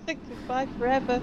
Goodbye forever.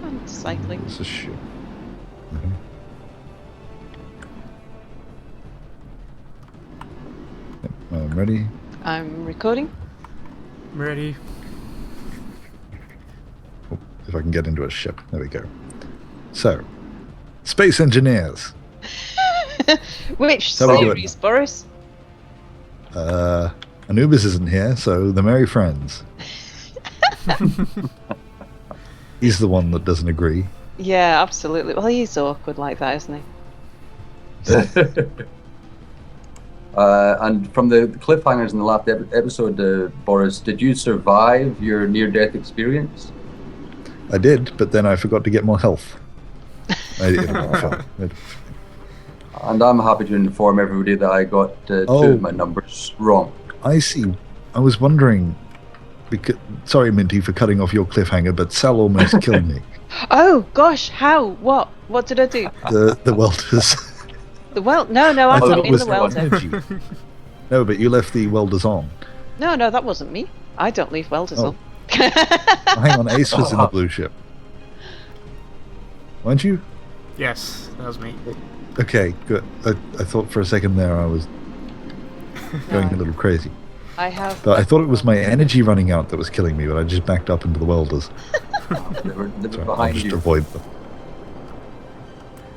I'm cycling. This is shit. Yep, I'm ready. I'm recording. Ready. Oh, if I can get into a ship. There we go. So, space engineers. Which So we do it series, Boris? Anubiz isn't here, so the Merry Friends. He's the one that doesn't agree. Yeah, absolutely. Well, he's awkward like that, isn't he? And from the cliffhangers in the last episode, Boris, did you survive your near-death experience? I did, but then I forgot to get more health. And I'm happy to inform everybody that I got two of my numbers wrong. I see. I was wondering, because sorry, Minty, for cutting off your cliffhanger, but Sal almost killed me. Oh gosh, how? What? What did I do? The welders. The weld? No, I'm not in the welder. Energy. No, but you left the welders on. No, that wasn't me. I don't leave welders on. Hang on, Ace was in the blue ship. Weren't you? Yes, that was me. Okay, good. I thought for a second there I was going a little crazy. But I thought it was my energy running out that was killing me, but I just backed up into the welders. They were Sorry, behind I'll just you. avoid them.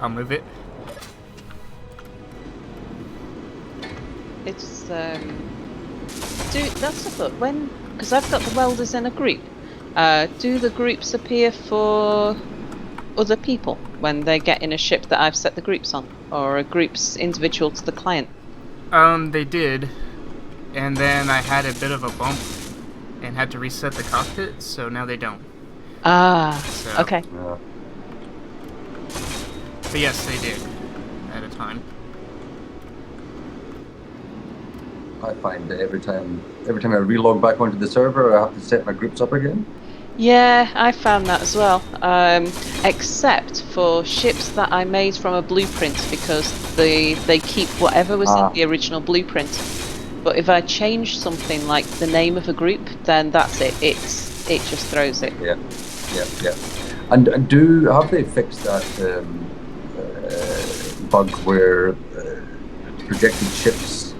I'll move it. It's that's the thought. Because I've got the welders in a group. Do the groups appear for other people when they get in a ship that I've set the groups on, or are groups individual to the client? They did, and then I had a bit of a bump and had to reset the cockpit, so now they don't. So, Okay. But yes, they did at a time. I find that every time I relog back onto the server, I have to set my groups up again. Yeah, I found that as well. Except for ships that I made from a blueprint, because they keep whatever was in the original blueprint. But if I change something like the name of a group, then that's it. It just throws it. Yeah. And have they fixed that bug where projected ships,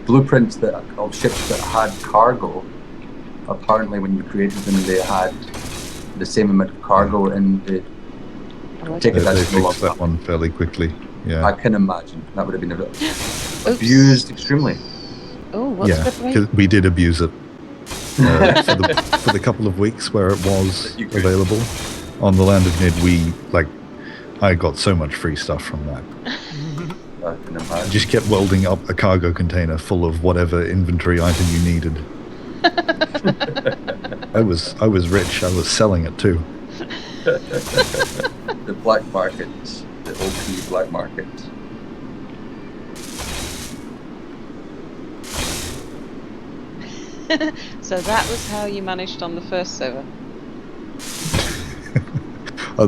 blueprints of ships that had cargo? Apparently, when you created them, they had the same amount of cargo, and they They fixed that one fairly quickly. Yeah. I can imagine that would have been abused extremely. Oh, what's the way? Because we did abuse it for the couple of weeks where it was available on the land of Nid. I got so much free stuff from that. I can imagine. Just kept welding up a cargo container full of whatever inventory item you needed. I was rich. I was selling it too. The black market, the OP black market. So that was how you managed on the first server.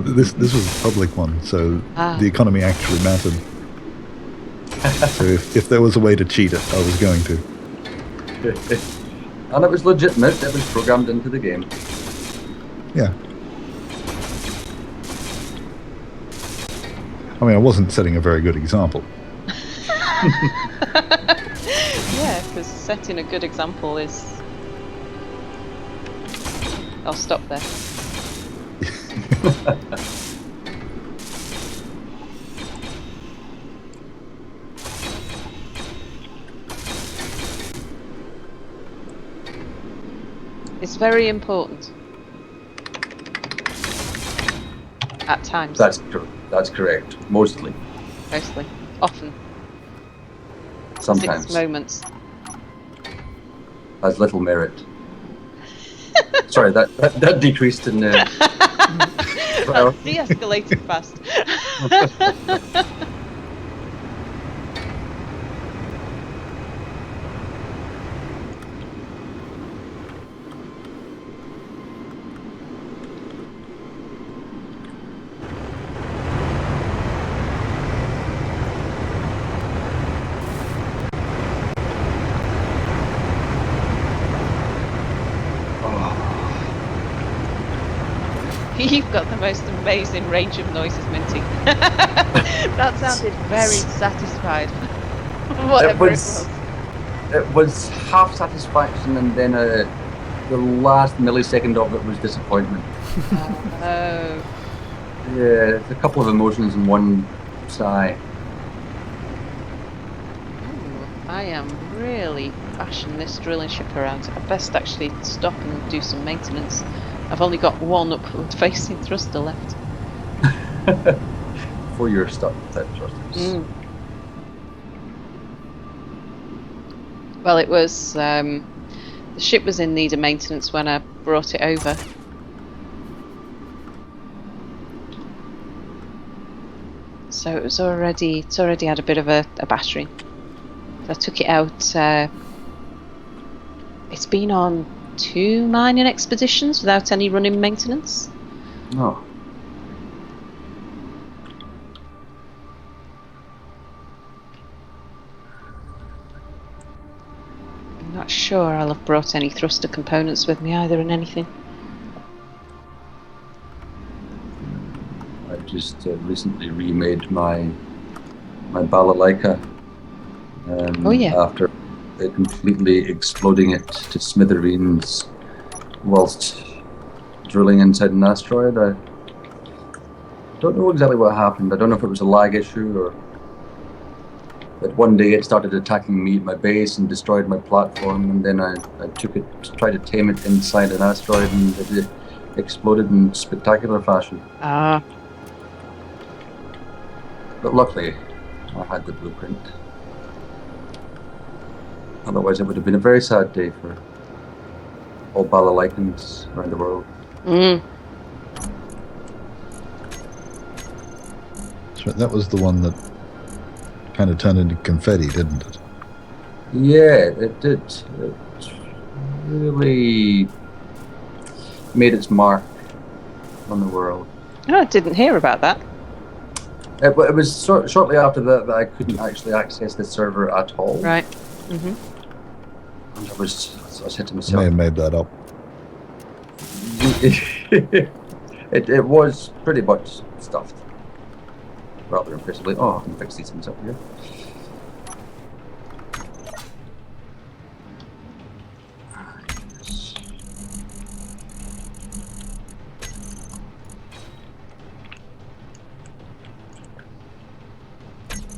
This was a public one, so the economy actually mattered. So if there was a way to cheat it, I was going to. And it was legitimate. It was programmed into the game. Yeah. I mean, I wasn't setting a very good example. Yeah, because setting a good example is... I'll stop there. It's very important. At times. That's correct. Mostly. Mostly. Often. Sometimes. 6 moments. Has little merit. Sorry, that decreased in. That de-escalated fast. You've got the most amazing range of noises, Minty. That sounded very satisfied. Whatever it was. It was half satisfaction, and then the last millisecond of it was disappointment. Oh. Yeah, it's a couple of emotions in one sigh. Ooh, I am really bashing this drilling ship around. I best actually stop and do some maintenance. I've only got one upward facing thruster left. For your stuff, type thrusters. Well, it was the ship was in need of maintenance when I brought it over. So it's already had a bit of a battery. So I took it out. It's been on 2 mining expeditions without any running maintenance. Oh. I'm not sure I'll have brought any thruster components with me either in anything. I just recently remade my balalaika. Oh yeah. After completely exploding it to smithereens whilst drilling inside an asteroid. I don't know exactly what happened. I don't know if it was a lag issue or that one day it started attacking me at my base and destroyed my platform, and then I took it to try to tame it inside an asteroid, and it exploded in spectacular fashion. Ah. But luckily, I had the blueprint. Otherwise, it would have been a very sad day for all balalaikans around the world. So that was the one that kind of turned into confetti, didn't it? Yeah, it did. It really made its mark on the world. Oh, I didn't hear about that. It was shortly after that I couldn't actually access the server at all. Right. And I said to I myself, may have made that up. it was pretty much stuffed. Rather impressively. Oh, I can fix these things up here.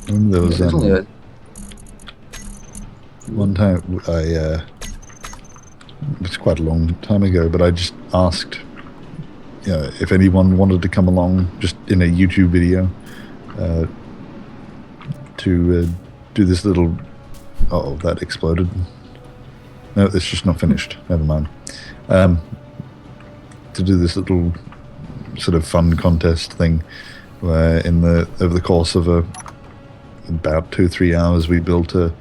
There was one time it's quite a long time ago, but I just asked if anyone wanted to come along just in a YouTube video to do this little... Oh, that exploded. No, it's just not finished. Never mind. To do this little sort of fun contest thing where over the course of about 2-3 hours we built a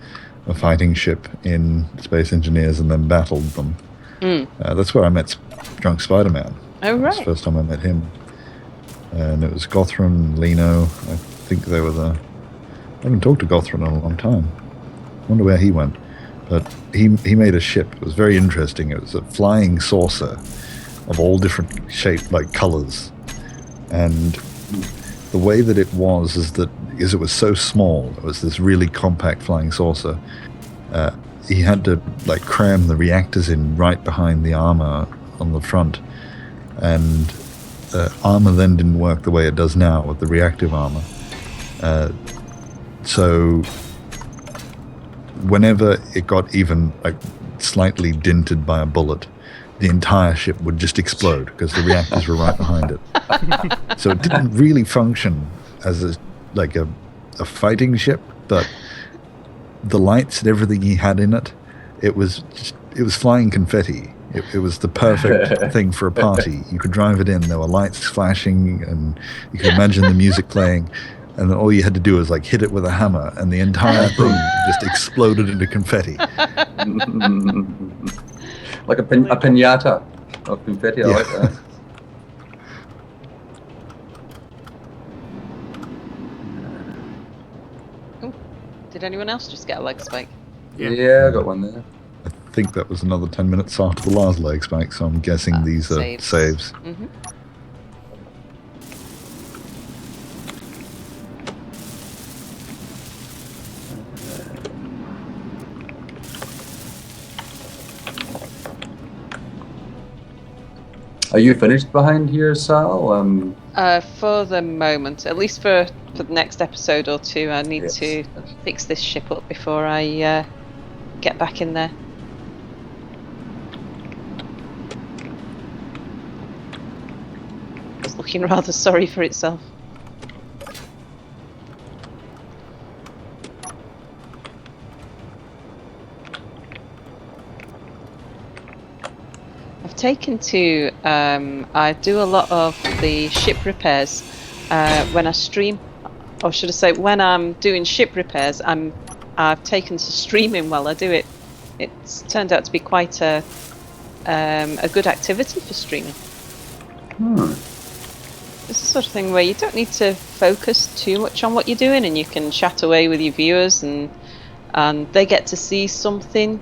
fighting ship in Space Engineers and then battled them. That's where I met Drunk Spider-Man. Oh, right. That's the first time I met him. And it was Gothram, Lino. I think they were the... I haven't talked to Gothram in a long time. I wonder where he went. But he made a ship. It was very interesting. It was a flying saucer of all different shapes, like colors. And the way that it was is that because it was so small, it was this really compact flying saucer, he had to like cram the reactors in right behind the armor on the front, and armor then didn't work the way it does now with the reactive armor. So whenever it got even like slightly dented by a bullet, the entire ship would just explode because the reactors were right behind it. So it didn't really function as a fighting ship, but the lights and everything he had in it, it was flying confetti. It was the perfect thing for a party. You could drive it in, there were lights flashing, and you could imagine the music playing, and then all you had to do was like hit it with a hammer, and the entire thing just exploded into confetti. Like a piñata of confetti. I like that. Did anyone else just get a leg spike? Yeah, I got one there. I think that was another 10 minutes after the last leg spike, so I'm guessing these are saves. Are you finished behind here, Sal? For the moment, at least for the next episode or two, I need Yes. to fix this ship up before I get back in there. It's looking rather sorry for itself. I've taken to, I do a lot of the ship repairs when I stream, or should I say when I'm doing ship repairs, I've taken to streaming while I do it. It's turned out to be quite a good activity for streaming. It's the sort of thing where you don't need to focus too much on what you're doing, and you can chat away with your viewers, and they get to see something.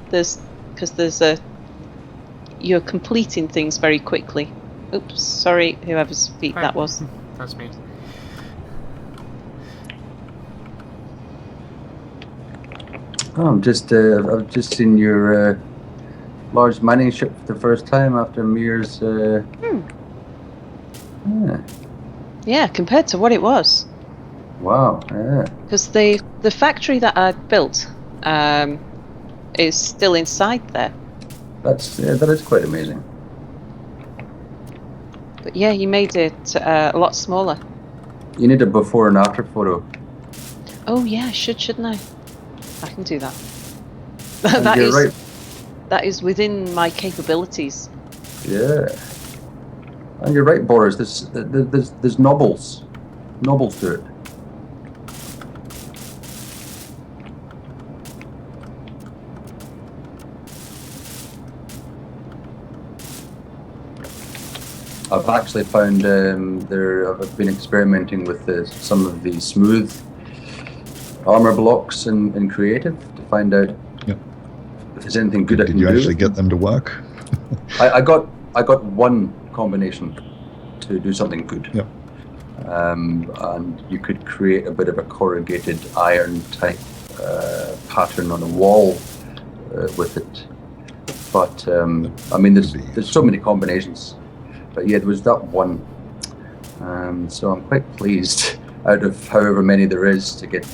You're completing things very quickly. Oops, sorry, whoever's feet that was. That's me. Oh, I've just seen your large mining ship for the first time after Mir's. Yeah, compared to what it was. Wow. Yeah. Because the factory that I built is still inside there. That is quite amazing. But yeah, you made it a lot smaller. You need a before and after photo. Oh yeah, shouldn't I? I can do that. Right. That is within my capabilities. Yeah. And you're right, Boris. There's knobbles to it. I've actually found I've been experimenting with some of the smooth armor blocks in creative to find out if there's anything good I can do. Did you actually get them to work? I got one combination to do something good. Yep. And you could create a bit of a corrugated iron type pattern on a wall with it. But I mean, there's so many combinations. But yeah, there was that one. So I'm quite pleased out of however many there is to get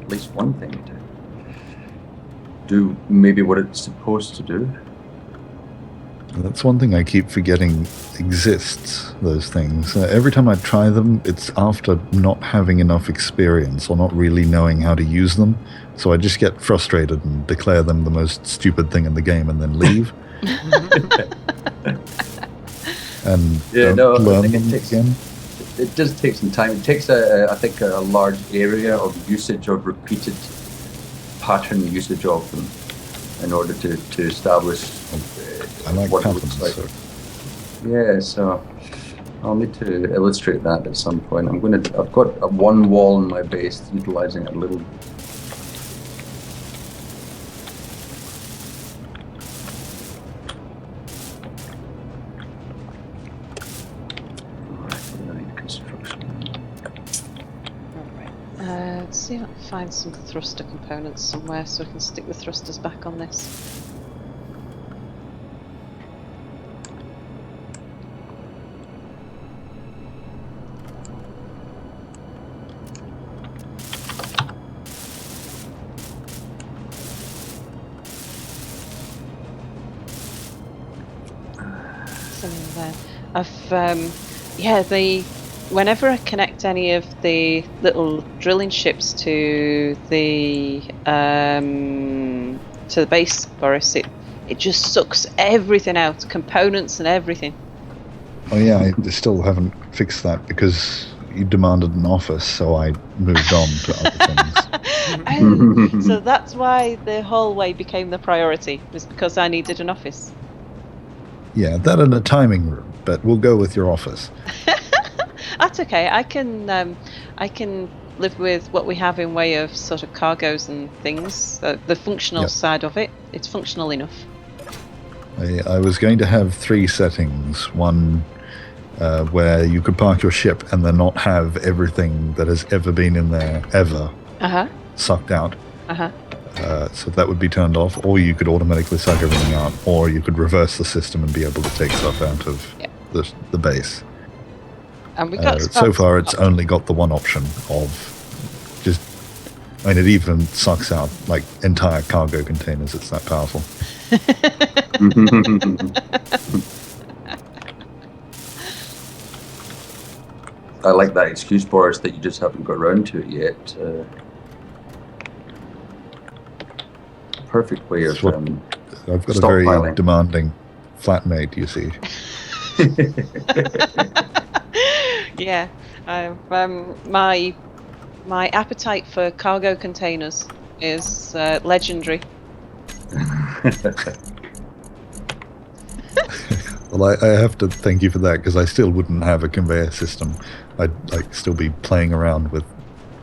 at least one thing to do maybe what it's supposed to do. That's one thing I keep forgetting exists, those things. Every time I try them, it's after not having enough experience or not really knowing how to use them. So I just get frustrated and declare them the most stupid thing in the game and then leave. And don't learn them again. It does take some time. It takes, I think, a large area of usage of repeated pattern usage of them in order to establish I like what it patterns. looks like. So. Yeah, so I'll need to illustrate that at some point. I've got one wall in my base, utilizing it a little. Let's see if I can find some thruster components somewhere so I can stick the thrusters back on this. Something there. Whenever I connect any of the little drilling ships to the base, Boris, it just sucks everything out, components and everything. Oh yeah, I still haven't fixed that because you demanded an office, so I moved on to other things. So that's why the hallway became the priority, was because I needed an office. Yeah, that and a timing room, but we'll go with your office. That's okay. I can live with what we have in way of sort of cargoes and things. The functional side of it, it's functional enough. I was going to have 3 settings. One where you could park your ship and then not have everything that has ever been in there ever sucked out. So that would be turned off, or you could automatically suck everything out, or you could reverse the system and be able to take stuff out of the base. And we got so far, it's only got the one option of just. I mean, it even sucks out like entire cargo containers. It's that powerful. I like that excuse, Boris, that you just haven't got around to it yet. Perfect way of I've got a very demanding flatmate, you see. Yeah, my appetite for cargo containers is legendary. Well, I have to thank you for that, because I still wouldn't have a conveyor system. I'd still be playing around with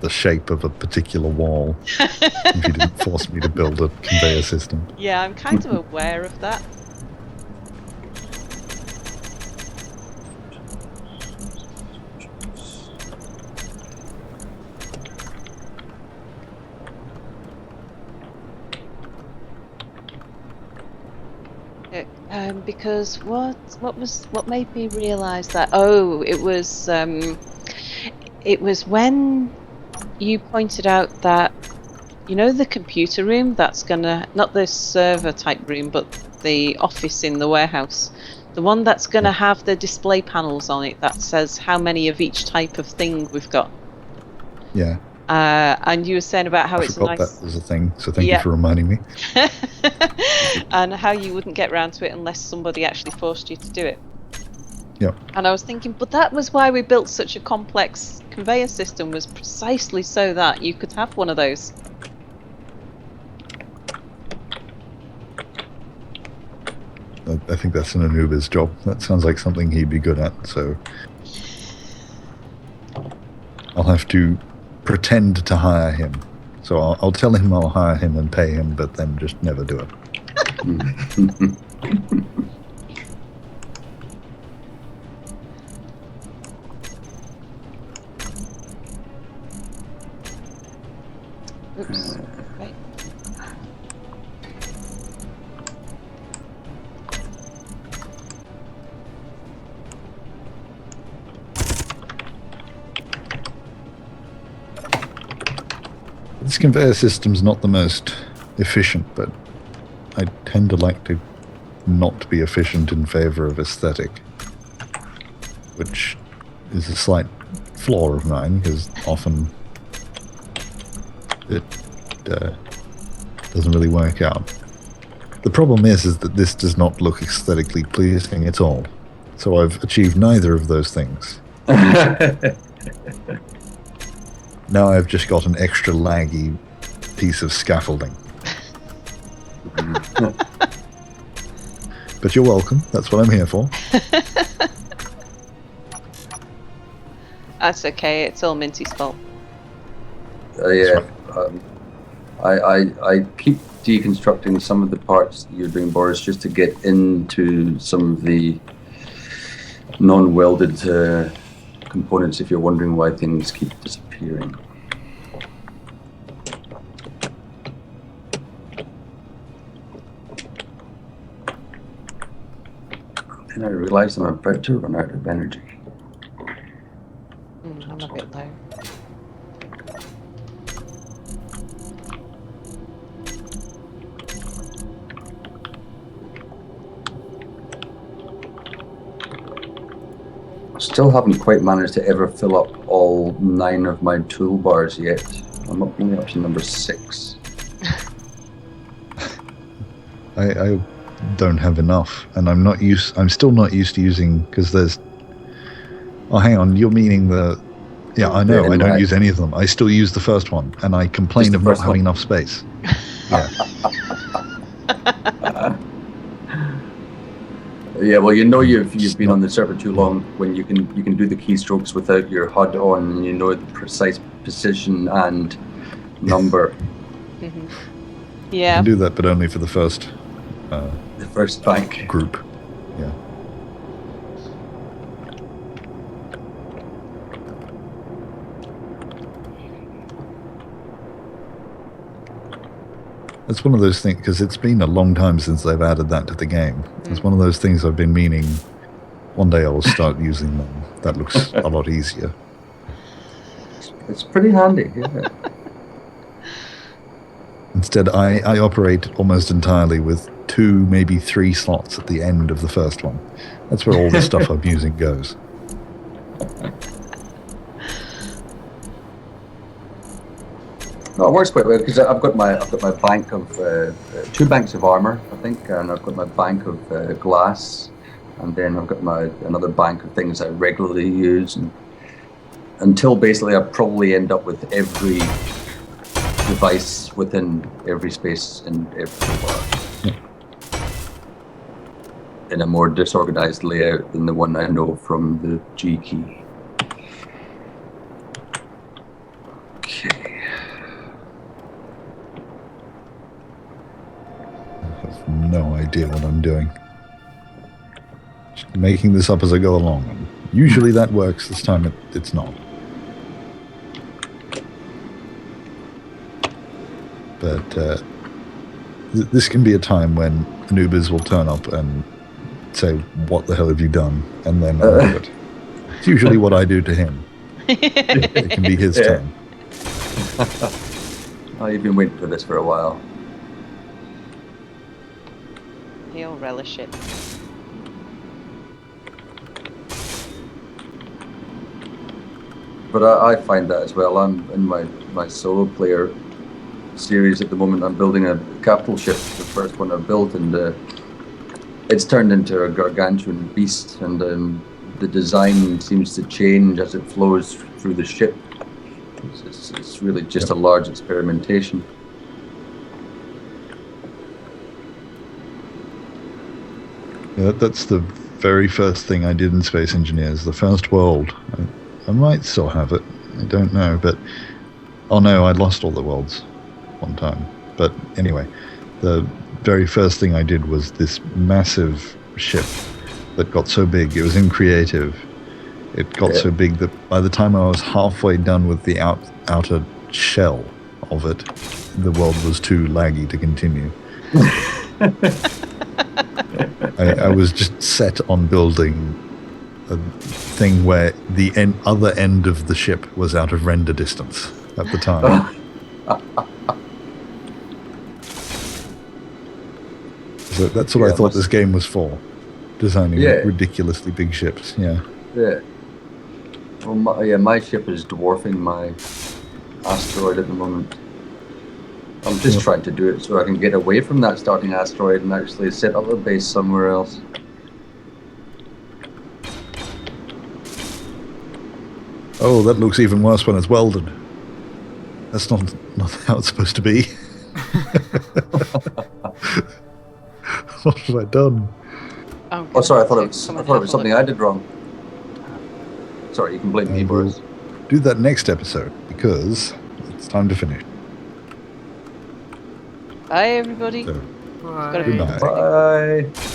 the shape of a particular wall if you didn't force me to build a conveyor system. Yeah, I'm kind of aware of that. Because what made me realise that? Oh, it was when you pointed out that, you know, the computer room that's gonna, not the server type room, but the office in the warehouse, the one that's gonna have the display panels on it that says how many of each type of thing we've got. Yeah. And you were saying about how it's nice. That was a thing, so thank you for reminding me. And how you wouldn't get around to it unless somebody actually forced you to do it. Yeah. And I was thinking, but that was why we built such a complex conveyor system, was precisely so that you could have one of those. I think that's an Anubiz job. That sounds like something he'd be good at, so I'll have to pretend to hire him. So I'll tell him I'll hire him and pay him, but then just never do it. Oops. Right. This conveyor system's not the most efficient, but I tend to like to not be efficient in favor of aesthetic, which is a slight flaw of mine, because often it doesn't really work out. The problem is that this does not look aesthetically pleasing at all. So I've achieved neither of those things. Now I've just got an extra laggy piece of scaffolding. But you're welcome. That's what I'm here for. That's okay. It's all Minty's fault. Yeah. I keep deconstructing some of the parts that you're doing, Boris, just to get into some of the non-welded components, if you're wondering why things keep disappearing. And I realize I'm about to run out of energy. I'm a bit low. Still haven't quite managed to ever fill up all 9 of my toolbars yet. I'm only up to number 6. I don't have enough, and I'm still not used to using, because there's. Oh, hang on, you're meaning the. Yeah, I know. I don't use any of them. I still use the first one, and I complain of not having enough space. Yeah. Yeah, well, you know you've been on the server too long when you can do the keystrokes without your HUD on, and you know the precise position and number. Mm-hmm. Yeah. I can do that, but only for the first bank group. Yeah. It's one of those things, because it's been a long time since they've added that to the game. It's one of those things I've been meaning One day I will start using them. That looks a lot easier. It's pretty handy, yeah. Instead, I operate almost entirely with 2, maybe 3 slots at the end of the first one. That's where all the stuff I'm using goes. No, it works quite well because I've got my bank of 2 banks of armor, I think, and I've got my bank of glass, and then I've got another bank of things I regularly use, and until basically I probably end up with every device within every space and everywhere in a more disorganized layout than the one I know from the G key. Okay. I have no idea what I'm doing. Just making this up as I go along. And usually that works. This time it's not. But this can be a time when Anubiz will turn up and say, "What the hell have you done?" And then I'll do it. It's usually what I do to him. It can be his turn. Oh, you've been waiting for this for a while. He'll relish it. But I find that as well. I'm in my solo player series at the moment. I'm building a capital ship, the first one I've built, and it's turned into a gargantuan beast, and the design seems to change as it flows through the ship. It's really just a large experimentation. Yeah, that's the very first thing I did in Space Engineers, the first world. I might still have it, I don't know, but... Oh no, I lost all the worlds one time. But anyway, the very first thing I did was this massive ship that got so big, it was in creative. It got so big that by the time I was halfway done with the outer shell of it, the world was too laggy to continue. I was just set on building a thing where the other end of the ship was out of render distance at the time. So that's what I thought this game was for. Designing ridiculously big ships, yeah. Well, my ship is dwarfing my asteroid at the moment. I'm just trying to do it so I can get away from that starting asteroid and actually set up a base somewhere else. Oh, that looks even worse when it's welded. That's not how it's supposed to be. What have I done? Oh, sorry, I thought it was something I did wrong. Sorry, you can blame me, Boris. Do that next episode, because it's time to finish. Bye, everybody. So, Bye. goodbye. Bye.